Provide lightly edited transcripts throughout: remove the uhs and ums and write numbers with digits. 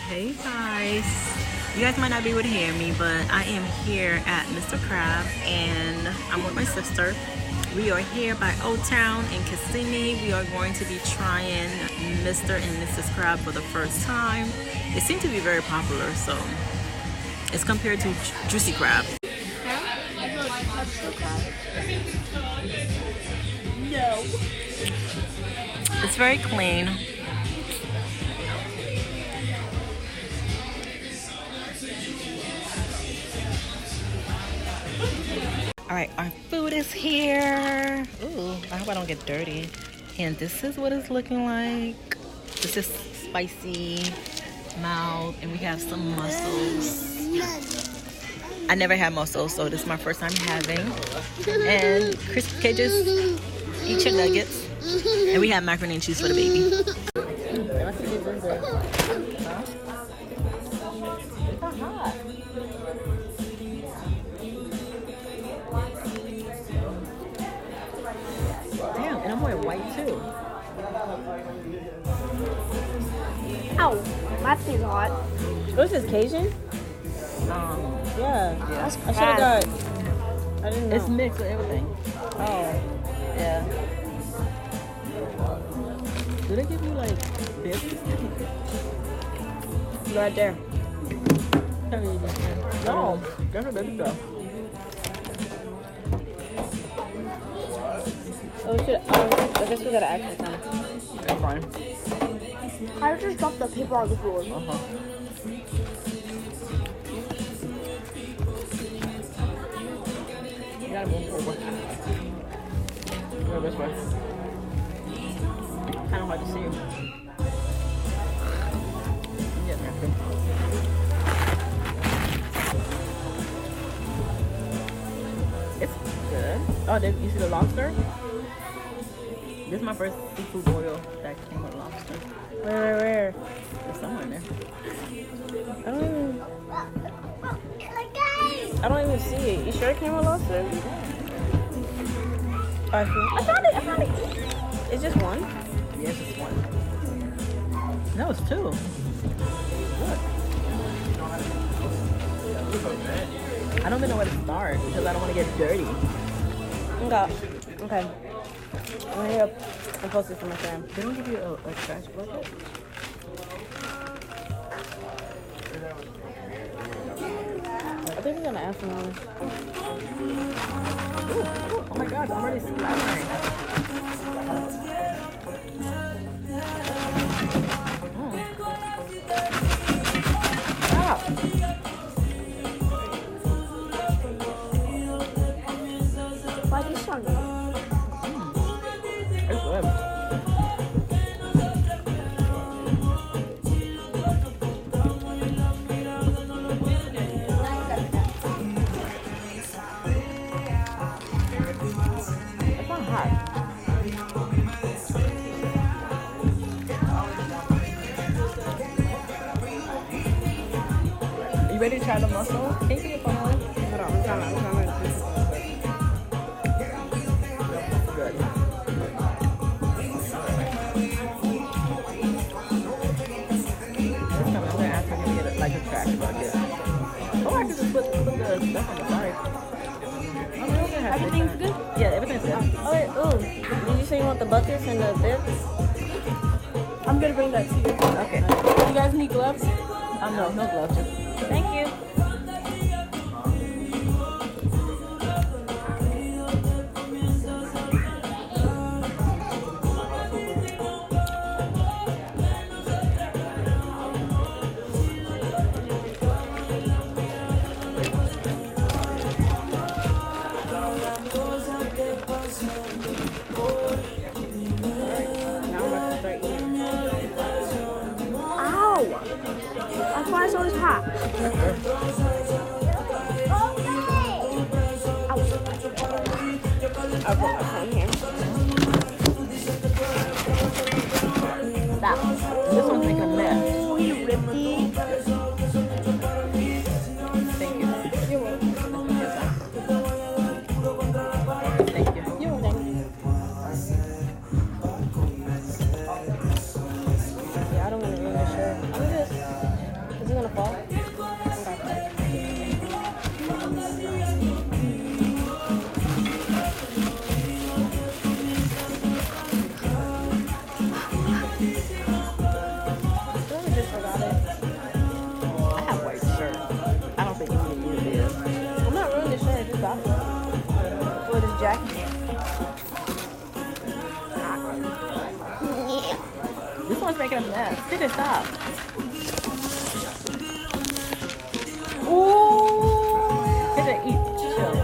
Hey guys, you guys might not be able to hear me, but I am here at Mr. Crab and I'm with my sister. We are here by Old Town in Kissimmee. We are going to be trying Mr. and Mrs. Crab for the first time. It seems to be very popular, so it's compared to Juicy Crab. No. It's very clean. Alright, our food is here. Ooh, I hope I don't get dirty. And this is what it's looking like. This is spicy, mild, and we have some mussels. I never had mussels, so this is my first time having. And crispy cages, eat your nuggets. And we have macaroni and cheese for the baby. Damn, and I'm wearing white too. Ow, my feet's hot. What's this, Cajun? Yeah. I should have got. I didn't know. It's mixed with everything. Oh. Yeah. Do they give you like biscuits? Right there. No, that's a baby stuff. Oh shit. I guess we gotta act this time. That's fine. I just dropped the paper on the floor. Uh-huh. You gotta move forward. Go this way. Kind of hard to see you. Yeah, napkin. It's good. Oh, you see the lobster? This is my first seafood boil that came with lobster. Where? There's somewhere in there. I don't even see it. You sure it came with lobster? I found it. It's just one? Yes, it's one. No, it's two. Good. I don't even know where to start because I don't want to get dirty. Okay. I'm here and post it to my friend. They don't give you a trash bucket? I think we're gonna ask him one. Oh my god, I'm already splattering. Stop. Why this one? It's good. It's not hot. You ready to try the mussel? Can you put your phone on? Hold on, I'm trying to. Good. This time I'm gonna ask her to get it like a trash bucket. Or I could just put the stuff on the side. Everything's good? Yeah, everything's good. Oh, wait, ooh. Did you say you want the buckets and the bits? I'm gonna bring that to you. Okay. You guys need gloves? No gloves. Thank you. Ow! That's why it's always hot. I'll put my phone here. Stop. This one's like a mess. Oh, you ripped it. Thank you. You're welcome. Thank you. You're welcome. Yeah, I don't want to ruin the shirt. I'm just ball? I just forgot it. I have white shirt. I don't think any of you did. I'm not ruining this shirt. I just got it. With his jacket. This one's making a mess. Did it stop? Ooh. Did it eat? Chill.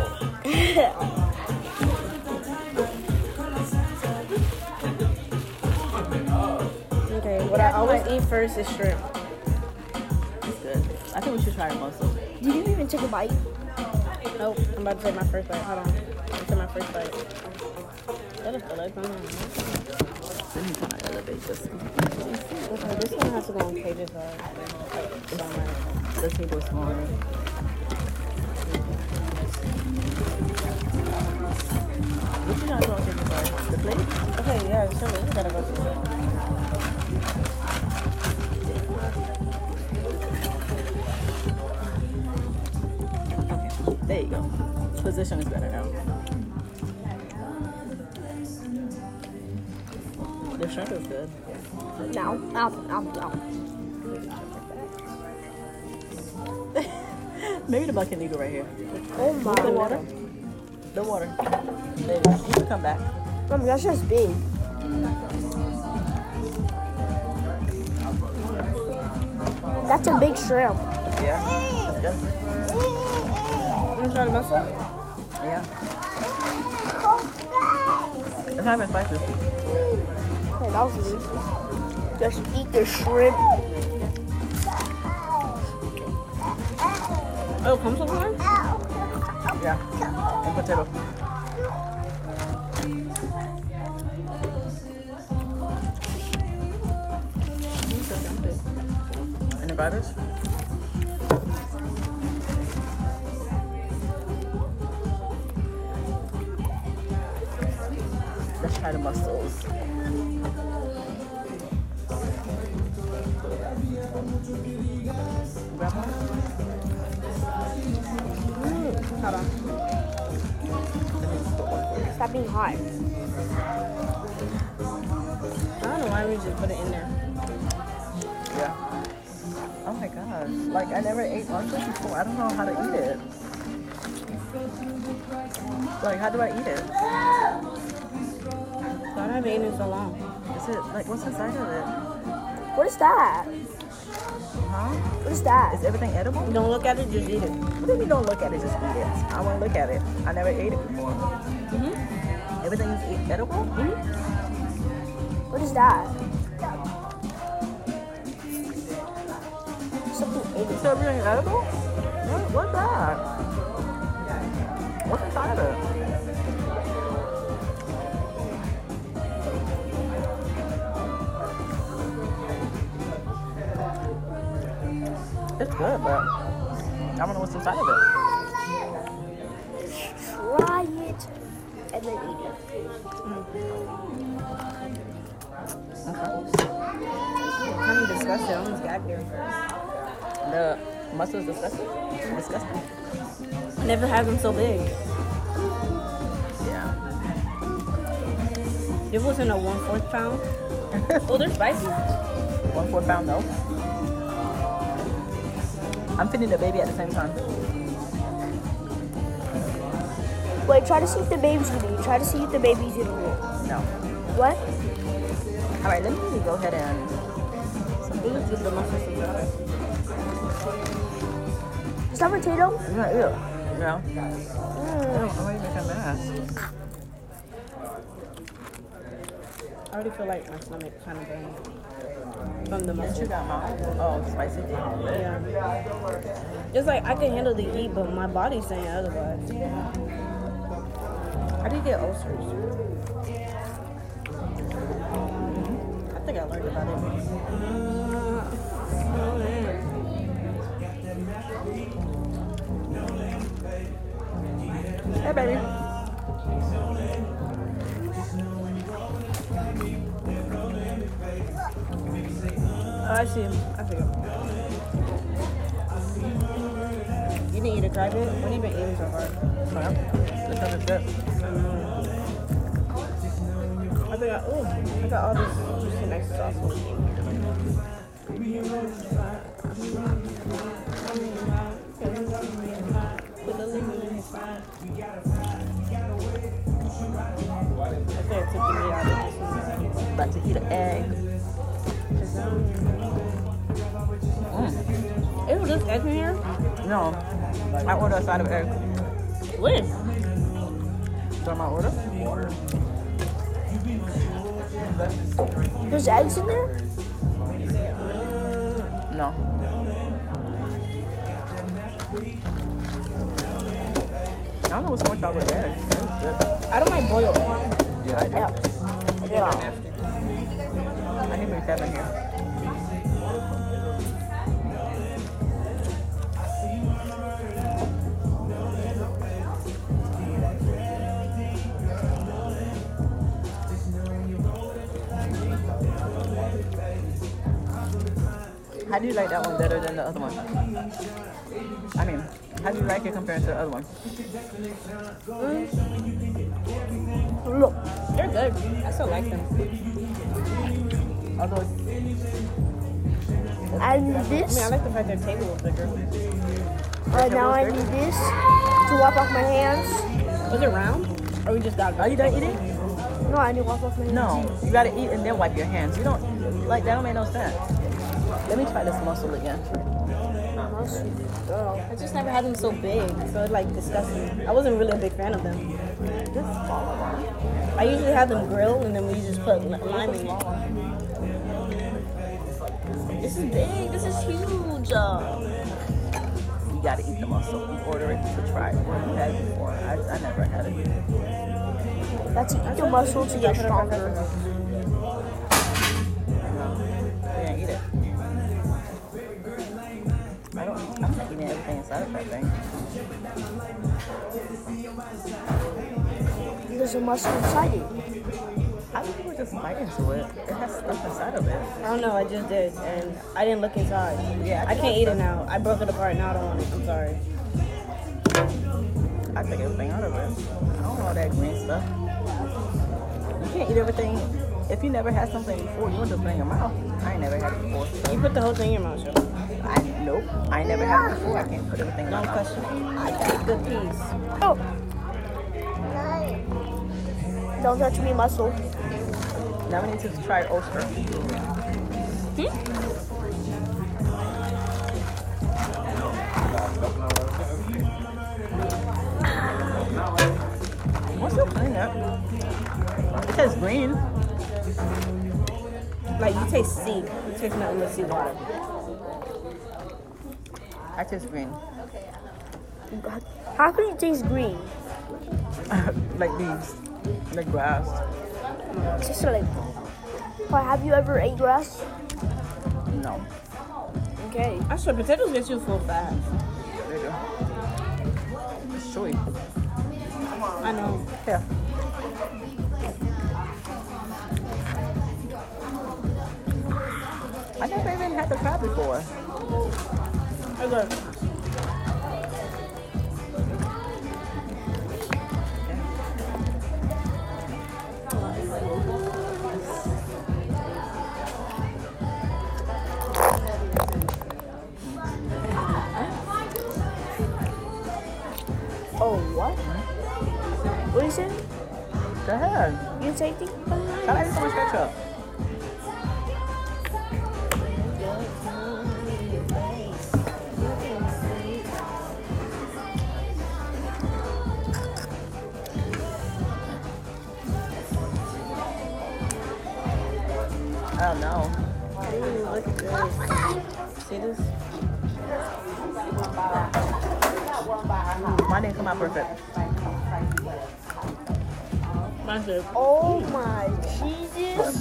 Okay, what I always eat first is shrimp. It's good. I think we should try it also. Did you even take a bite? Nope, I'm about to take my first bite. Hold on. I'm taking my first bite. That is delicious. Let me kind of elevate this. Okay, this one has to go on pages. The table is smaller. What you guys want to take the plate? Okay, yeah, sure. You gotta go through it. There you go. Position is better now. The shrimp is good. No. No. Maybe the bucket need go right here. Oh my The god. water. The water. There you go. You can come back. Mom, that's just big. That's a big shrimp. Yeah. That's good. You trying to muscle? Yeah. It's not even spicy. Okay, that was easy. Just eat the shrimp. Oh, comes with one? Yeah. And potato. And the garbage? Let's try the mussels. Grab one? Hold on. Let me just put one for you. Stop being hot. I don't know why we just put it in there. Yeah. Oh my gosh. Like, I never ate mussels before. I don't know how to eat it. Like, how do I eat it? God, I've eaten it so long. Is it, like, what's inside of it? What is that? Huh? What is that? Is everything edible? Don't look at it, just eat it. What do you mean don't look at it, just eat it? I want to look at it. I never ate it before. Everything is edible? What is that? Something Is edible. everything edible? What's that? What's inside of it? It's good, but I don't know what's inside of it. Try it and then eat it. Kind of disgusting. I almost got there. The mussel is disgusting. Disgusting. I never had them so big. Yeah. It wasn't a 1/4 pound. Oh, they're spicy. 1/4 pound though. I'm feeding the baby at the same time. Wait, try to see if the baby's eating it. Try to see if the baby's eating it. No. What? All right, let me go ahead and. Let's get the muscles together. Is that potato? I'm gonna eat it. Yeah. I'm already making a mess. I already feel like my stomach kind of burning from the What you muscle. got, Mom? Oh, spicy. Yeah. It's like I can handle the heat, but my body's saying otherwise. I did get ulcers. I think I learned about it. Hey, baby. Oh, I see him. I see him. didn't eat a dry bit? What have you been eating so far? This other dip. I got all this juicy nice sauce. About to eat an egg. Ew, there's egg in here? No, I ordered a side of egg. When? Is that my order? There's eggs in there? No. I don't know what's going on with eggs. I don't like boiled. Yeah, I do. Yeah. I need my Kevin here. How do you like that one better than the other one? I mean, how do you like it compared to the other one? Look. They're good. I still like them. Although, I need I this. mean, I like the fact their table was bigger. Now I need this to wipe off my hands. Was it round? Or we just got it? are you done eating? No, I need to wipe off my hands. No, you gotta eat and then wipe your hands. You don't, like, that don't make no sense. Let me try this mussel again. I just never had them so big, so it's like disgusting. I wasn't really a big fan of them. This smaller one. I usually have them grilled and then we just put lime in it. This is big. This is huge. You gotta eat the mussel. You order it to try it. I've had it before. I never had it. That's eat the muscle to get stronger. Yeah, eat it. I'm not eating everything inside of that thing. There's a muscle inside it. I think people just bite into it. It has stuff inside of it. I don't know. I just did, and I didn't look inside. Yeah, I can't eat it now. I broke it apart. Now I don't want it. I'm sorry. I take everything out of it. I don't want all that green stuff. You can't eat everything. If you never had something before, you want to put it in your mouth. I ain't never had it before. You put the whole thing in your mouth, so. Nope. I ain't never had it before. I can't put everything in my Don't mouth. question it. I got a good piece. Oh. Don't touch me, muscle. Now we need to try oyster. What's so funny that? It tastes green. Like you taste sea. You taste nothing but seawater. I taste green. How can you taste green? Like leaves. Like grass. It's just like. But have you ever ate grass? No. Okay. I swear potatoes get you full fast. There you go. It's chewy. I know. Here. I never even had the crab before. Okay. Oh, what? What is it? Go ahead. You say anything? I like so much ketchup. Oh no. Ooh, look at this. See this? Mine didn't come out perfect. Mine's good. Oh my Jesus.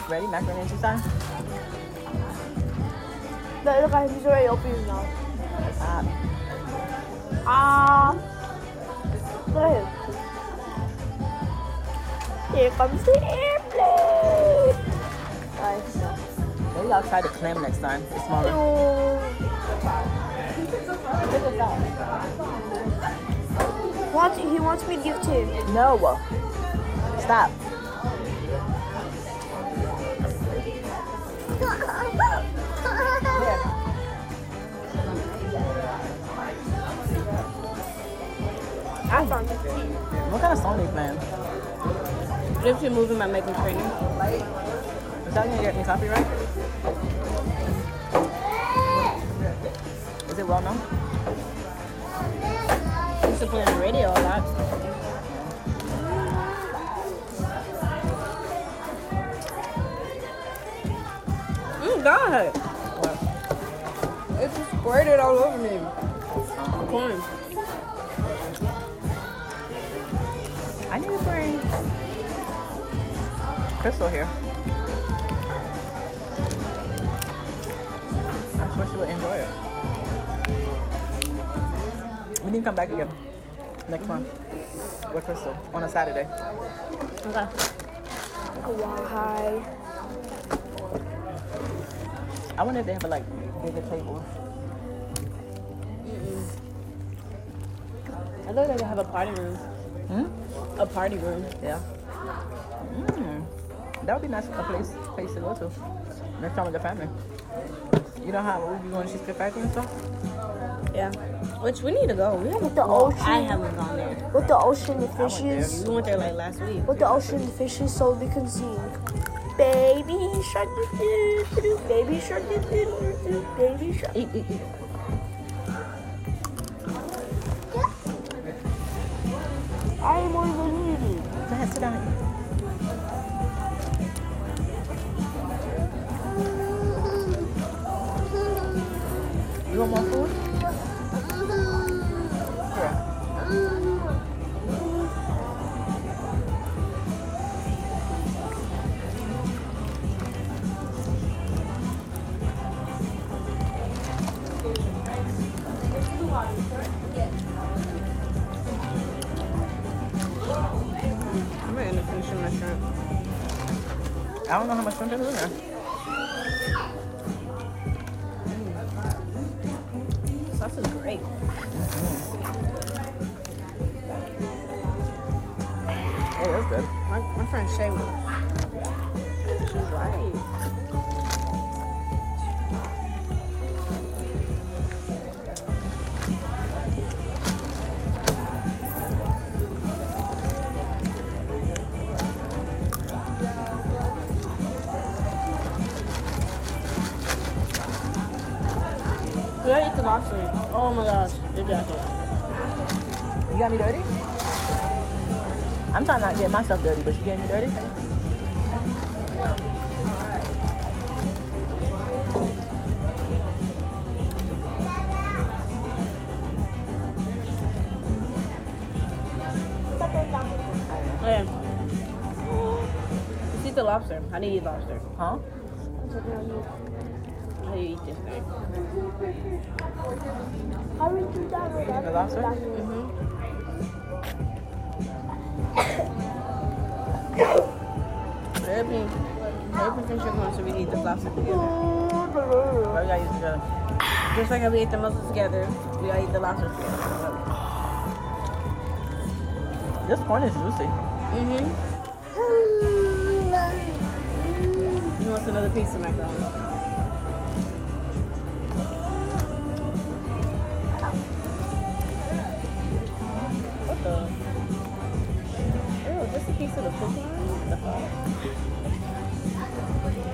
Ready? Macaroni and cheese time? Look, he's already opening his mouth. It's hot. Ah. Go ahead. Here comes the airplane. Nice. Maybe I'll try the clam next time. It's smaller. Oh. He wants me to give it to him. No. Stop. Here. I found it. What kind of song they playing? If you're moving by Megan Trainor. Is that gonna get me copyright? Is it well known? I used to play on the radio a lot. God. What? It just squirted all over me. Corn. I need to bring Crystal here. I'm sure she would enjoy it. We need to come back again next month with Crystal on a Saturday. Okay. Why? I wonder if they have like bigger tables. I thought they could have a party room. A party room. Yeah. That would be nice. A place to go to next time with the family. You know how we be going to Cheesecake Factory and stuff? Yeah. Which we need to go. We haven't The ocean. I haven't gone there. With the ocean, the I went there. fishes. We went there like last week. With the ocean, the fishes, so we can sing. Baby shark, doo doo doo, baby shark, doo doo doo doo, baby shark. Eat. I am on the meeting. Go ahead, sit down and eat. You want more food? Yeah. I'm ready to finish my shrimp. I don't know how much shrimp is in there. Sauce is great. Oh, that's good. My friend Shay was. She was right. We gotta eat the lobster. Oh my gosh, exactly. You got me dirty? I'm trying not to get myself dirty, but you getting me dirty? Okay. Let's eat the lobster. How do you eat lobster? Huh? How do you eat this thing? How do we do that? The lobster? Everything chicken wants to we eat the lobster together. Why you gotta use together? Just like how we ate the mussels together, we gotta eat the lobster together. This corn is juicy. He wants another piece of macaroni. What the? Ew, just a piece of the cookie? What the fuck?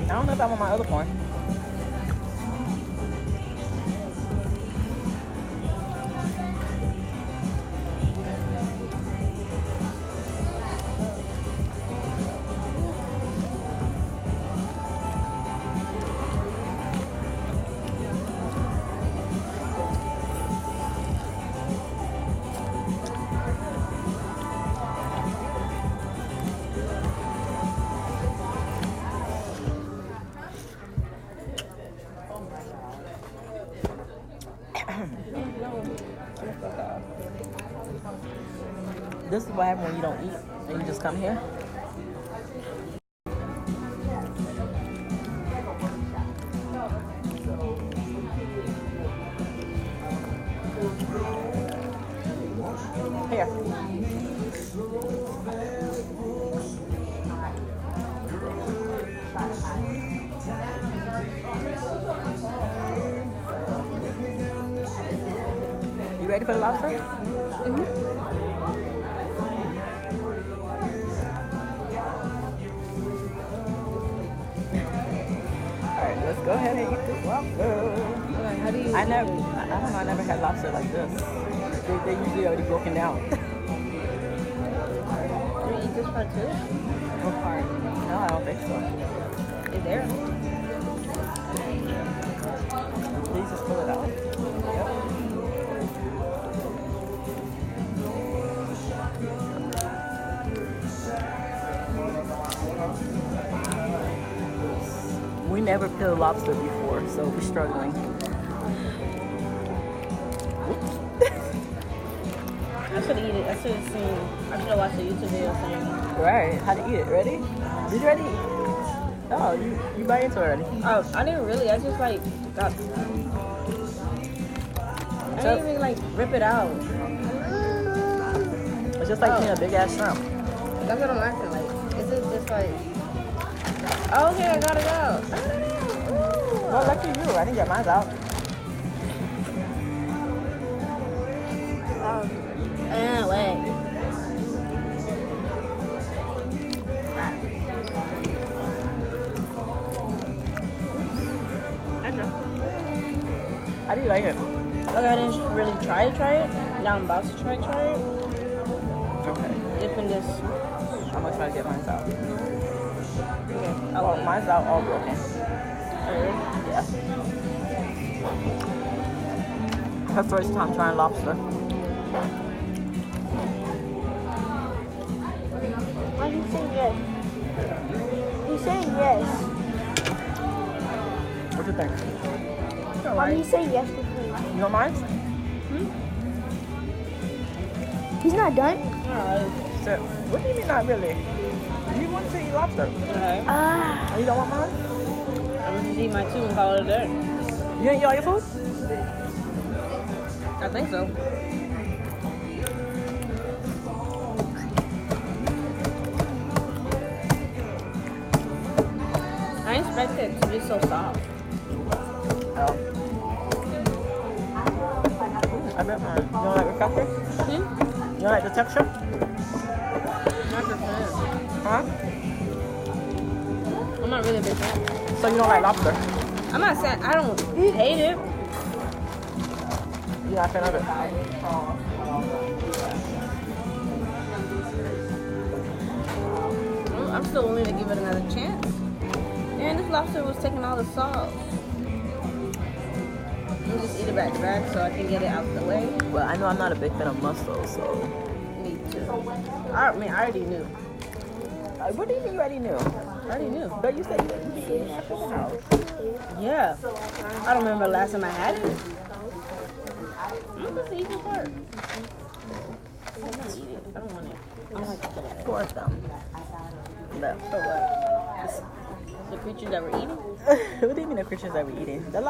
I don't know if I want my other corn. This is what happens when you don't eat and you just come here. Here. You ready for the lobster? Mm-hmm. Alright, let's go ahead and eat this lobster. Okay, how do you? I don't know, I never had lobster like this. They usually already broken down. Do you eat this part too? What part? No, I don't think so. Is there? Please just pull it out. Yep. We never peeled lobster before, so we're struggling. I should eat it. I should have seen. I should have watched a YouTube video saying. Right, how to eat it. Ready? Did you ready? Oh, you bite into it already. Oh, I didn't really. I just like got. I didn't even like rip it out. It's just like eating a big ass shrimp. That's what I'm asking. Like, is it just like? Oh, okay, I got it out. Well, lucky you. I didn't get mine out. Wait. How do you like it? Like, I didn't really try it. Now I'm about to try it. Okay. Dip in this. I'm gonna try to get mine out. Okay. Oh, mine's out all broken. Yeah. Her first time trying lobster. Why are you saying yes? He's saying yes. What do you think? Why do you say yes to me? You want mine? He's not done? Alright. So, what do you mean not really? You want to eat lobster? Okay. Ah. Oh, you don't want mine? I'm gonna just eat my two and call it a day. You didn't eat all your food? I think so. I expected it to be so soft. Oh. I bet mine. You don't like the texture? You don't like the texture? Not the fan. Huh? I'm not really a big fan. So you don't like lobster? I'm not saying I don't hate it. You're not a fan of it? I'm still willing to give it another chance. And this lobster was taking all the sauce. Let me just eat it back to back so I can get it out the way. Well, I know I'm not a big fan of mussels, so. Me too. I already knew. What do you mean you already knew? I already knew. But you said you didn't eat it at the house. Yeah. I don't remember the last time I had it. I'm just eat the part. I'm not eating it. I don't want it. I don't like to feel it. Poor them. No. So what? The creatures that we're eating? What do you mean the creatures that we're eating? The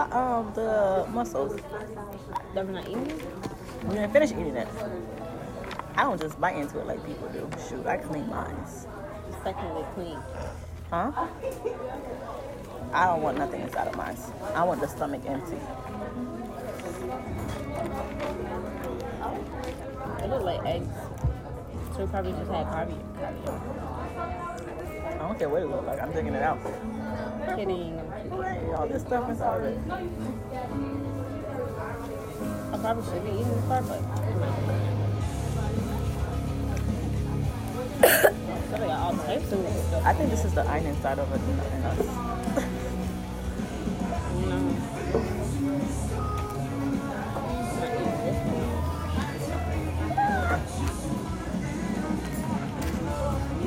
mussels. That we're not eating? We didn't finish eating it. I don't just bite into it like people do. Shoot, I clean mine. It's technically clean. Huh? I don't want nothing inside of mine. I want the stomach empty. It looked like eggs. So we probably just had caviar. I don't care what it looks like. I'm taking it out. Kidding. Hey, all this stuff inside of it. I probably should be eating this part, but so they got all types of stuff. I think this is the iron inside of it. And us. No.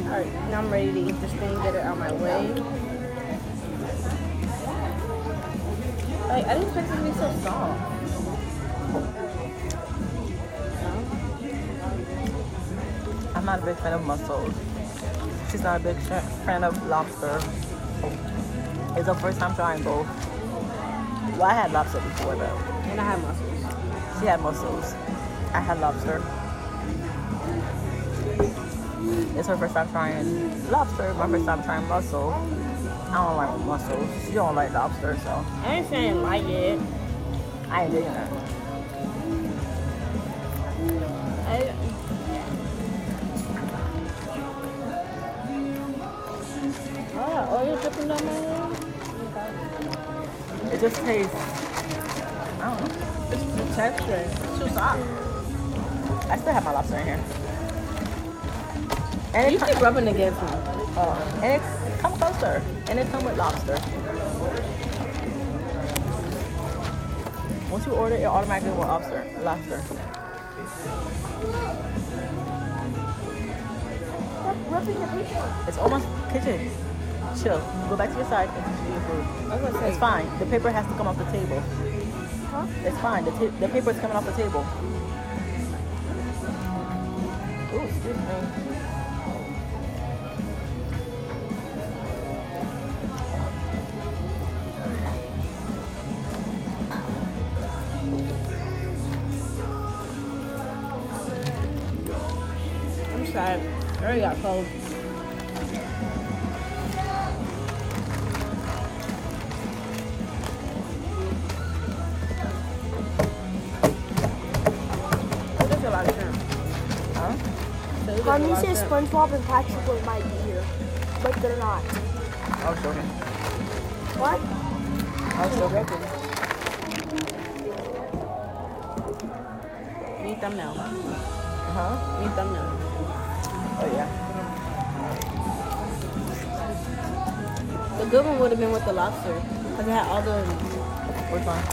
Alright, now I'm ready to eat this thing, get it out of my way. Like, I didn't expect it to be so soft. not a big fan of mussels. She's not a big fan of lobster. It's her first time trying both. Well, I had lobster before though. And I have mussels. She had mussels. I had lobster. It's her first time trying lobster. My first time trying mussel. I don't like mussels. She don't like lobster, so. I ain't saying like it. I ain't digging that. Oil dripping down my hair? It just tastes, I don't know. It's the texture. It's too soft. I still have my lobster in here. And You keep rubbing against me. and it come closer. And it come with lobster. Once you order, it automatically will lobster. Rubbing the paper. It's almost kitchen. Chill. Go back to your side and continue your food. I was gonna say, It's fine. The paper has to come off the table. Huh? It's fine. The paper is coming off the table. Ooh, excuse me. I'm sorry. I already got cold. There's a lot of shrimp. Huh? Mommy says SpongeBob and Patrick Boy might be here, but they're not. I'll show him. What? I'll show him. Need thumbnail. Huh? Need thumbnail. Oh, yeah. The good one would have been with the lobster. Because it had all the... Which one?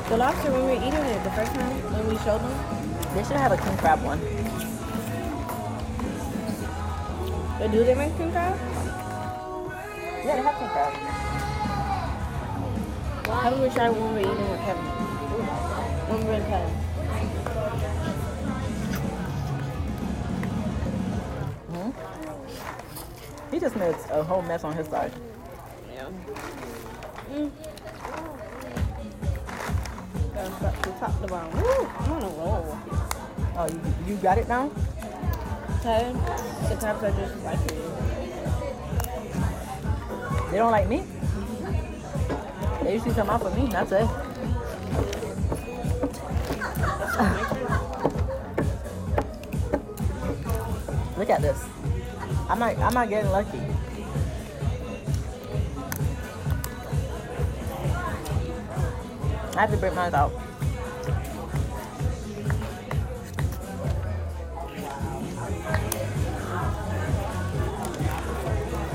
The lobster when we were eating it the first time, when we showed them. They should have a king crab one. Do they make king crab? Yeah, they have king crab. How do we try when we're eating with Kevin? When we're in Kevin. He just made a whole mess on his side. Yeah. Gotta to top to bottom. Woo, I'm on a roll. Oh, you got it now? Okay. The crabs are just like me. They don't like me? They usually come out for me, that's it. Look at this. I'm not getting lucky. I have to break mine out.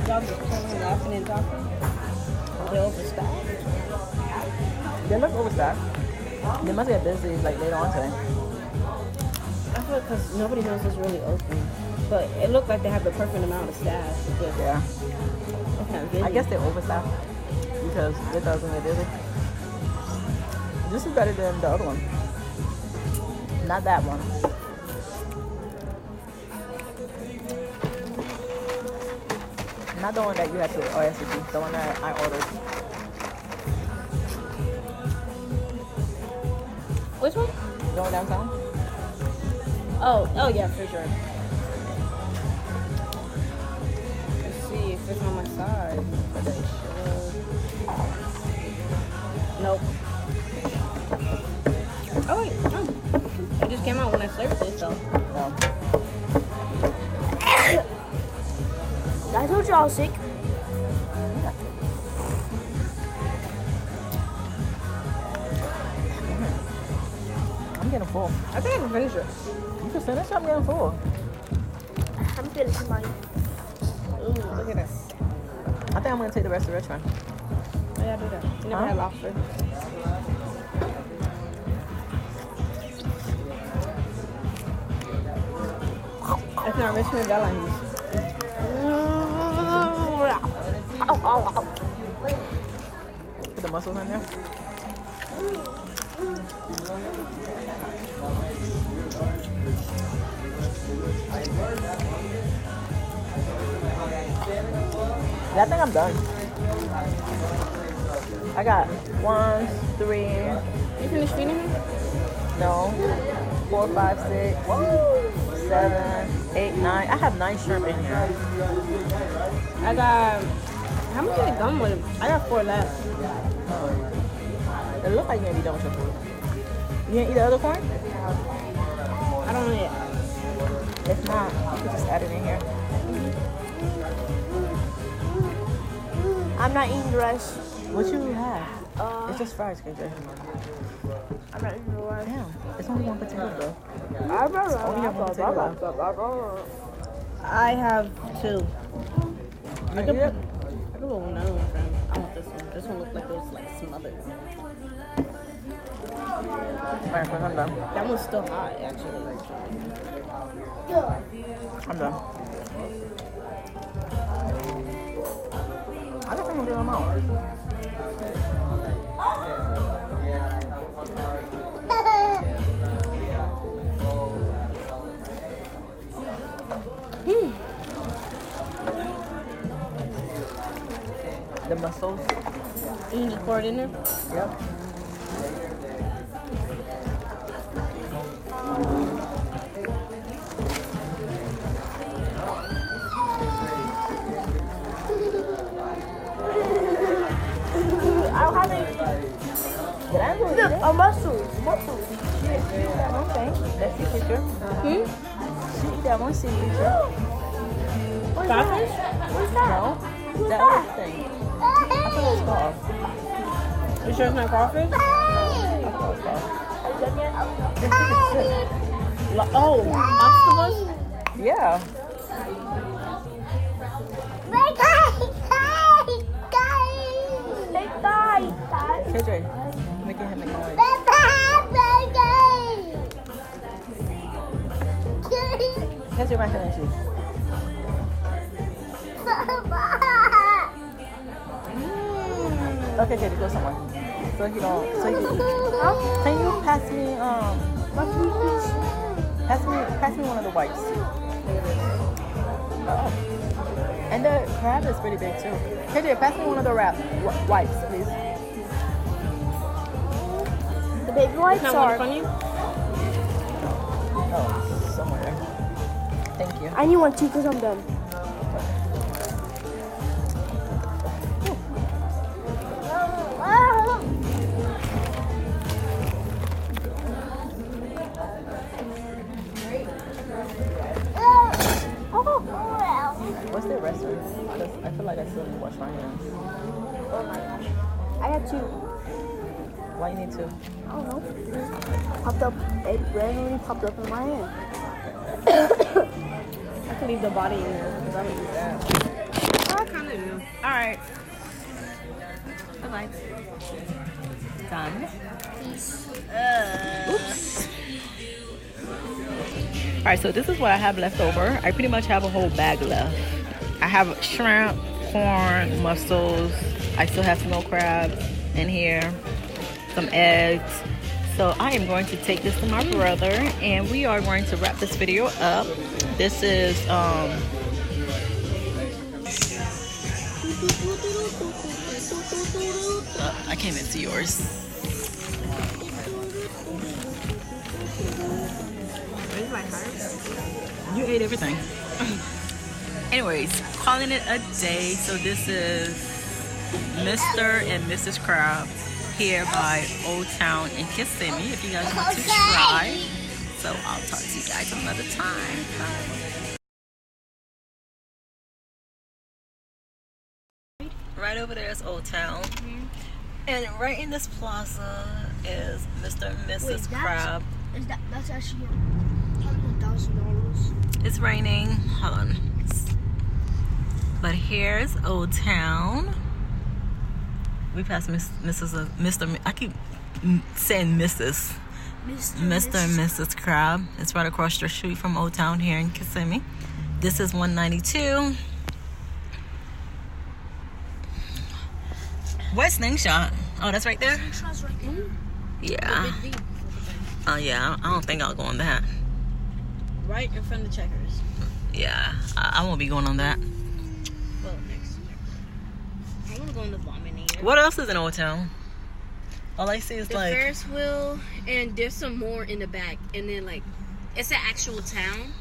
Y'all just laughing and talking. They're overstaffed. They look overstaffed. They must get busy like later on today. I feel because nobody knows it's really open. But it looked like they have the perfect amount of staff. But Yeah. okay, I guess they're overstaffed because it doesn't get busy. This is better than the other one. Not that one. Not the one that you had to RSVP, the one that I ordered. Which one? Going downtown? Oh yeah, for sure. Let's see if it's on my side. But they should. Nope. Oh wait, no. It just came out when I served it, so. No. I told you I was sick. I'm getting full. I think I can finish it. You can finish, I'm getting full. I'm finishing mine. Ooh, look at this. I think I'm gonna take the rest of the rich one. Oh yeah, do that. You never Huh? had lobster. It's not Richmond Gallons. Put the mussels in there. Yeah, I think I'm done. I got 1, 3. You finished feeding him? No. 4, 5, 6, 7, 8, 9. I have 9 shrimp in here. I got. How much did it come with? I got 4 left. It looks like you're gonna be done with your food. You gonna eat the other corn? I don't know yet. If not, you can just add it in here. I'm not eating the rest. What you have? It's just fries, KJ. I'm not eating the rest. Damn, it's only 1 potato though. Only have 1 potato left. I have 2. I can eat it. I could go another one, friend. I want this one. This one looks like it was like smothered. Alright, so I'm done. That one's still hot, actually. I'm done. I don't think I'm doing them out. The mussels. You need to pour it in there? Yep. I don't have any. Did I really Look, a mussel. Mussels. Okay. Let's see picture. She eat that one sea creature. Crawfish? What's that? No. What's That that? other thing. I thought it was called. You sure it's not crawfish? I thought it was called. Are you done yet? Octopus? Yeah. They died. KJ, making him make noise. Catch your mac and cheese. Okay, KJ, go somewhere. So he don't. So he can eat. Can you pass me pass me one of the wipes. Oh. And the crab is pretty big too. KJ, pass me one of the wipes, please. The baby wipes Not one are. from you? Oh, somewhere. Thank you. I need one too because I'm done. What's the restaurant? Because I feel like I still need to wash my hands. Oh my gosh. I had 2. Why you need to? I don't know. Popped up. It randomly popped up in my hand. I could leave the body in there because I don't do that. I kind of do. Alright. Bye-bye. Done. Oops. Alright, so this is what I have left over. I pretty much have a whole bag left. I have shrimp, corn, mussels. I still have snow crabs in here. Some eggs. So I am going to take this to my brother and we are going to wrap this video up. This is I can't even see yours. Where's my heart? You ate everything. Anyways, calling it a day. So this is Mr. and Mrs. Crab here by Old Town in Kissimmee. If you guys want to try. So I'll talk to you guys another time. Bye. Right over there is Old Town. And right in this plaza is Mr. and Mrs. Crab. That's actually $1,000. It's raining. Hold on. But here's Old Town. We passed Mr. I keep saying Mrs. Mr. and Mrs. Crab. It's right across the street from Old Town here in Kissimmee. This is 192. Where's Slingshot? Oh, that's right there? Slingshot's right there. Yeah. Oh, yeah. I don't think I'll go on that. right in front of Checkers. Yeah, I won't be going on that. Well, next to Checkers. I want to go on the Vominator. What else is in Old Town? All I see is The like Ferris wheel, and there's some more in the back. And then, like, it's an actual town.